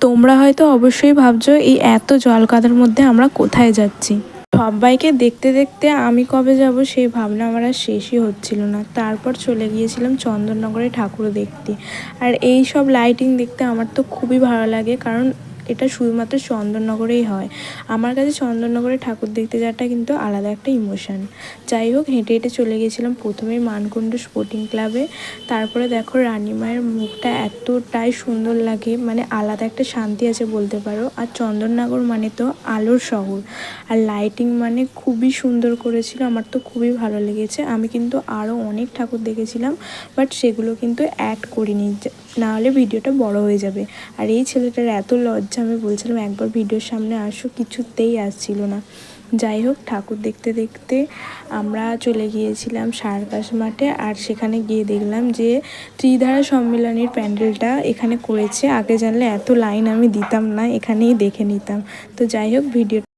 তোমরা হয়তো অবশ্যই ভাবছো এই এত জল কাদার মধ্যে আমরা কোথায় যাচ্ছি। সবাইকে দেখতে দেখতে আমি কবে যাব সেই ভাবনা আমার আর শেষই হচ্ছিল না। তারপর চলে গিয়েছিলাম চন্দননগরে ঠাকুর দেখতে। আর এই সব লাইটিং দেখতে আমার তো খুবই ভালো লাগে, কারণ এটা শুধুমাত্র চন্দননগরেই হয়। আমার কাছে চন্দননগরে ঠাকুর দেখতে যাওয়াটা কিন্তু আলাদা একটা ইমোশান। যাই হোক, হেঁটে হেঁটে চলে গেছিলাম প্রথমেই মানকুণ্ড স্পোর্টিং ক্লাবে। তারপরে দেখো রানীমায়ের মুখটা এতটাই সুন্দর লাগে, মানে আলাদা একটা শান্তি আছে বলতে পারো। আর চন্দননগর মানে তো আলোর শহর, আর লাইটিং মানে খুবই সুন্দর করেছিল, আমার তো খুবই ভালো লেগেছে। আমি কিন্তু আরও অনেক ঠাকুর দেখেছিলাম, বাট সেগুলো কিন্তু অ্যাড করিনি, নাহলে ভিডিওটা বড় হয়ে যাবে। আর এই ছেলেটার এত লজ্জা, আমি বলছিলাম একবার ভিডিওর সামনে আসো, কিছুতেই আসছিল না। যাই হোক, ঠাকুর দেখতে দেখতে আমরা চলে গিয়েছিলাম সার্কাস মাঠে। আর সেখানে গিয়ে দেখলাম যে ত্রিধারা সম্মেলনীর প্যান্ডেলটা এখানে করেছে। আগে জানলে এত লাইন আমি দিতাম না, এখানেই দেখে নিতাম। তো যাই হোক, ভিডিও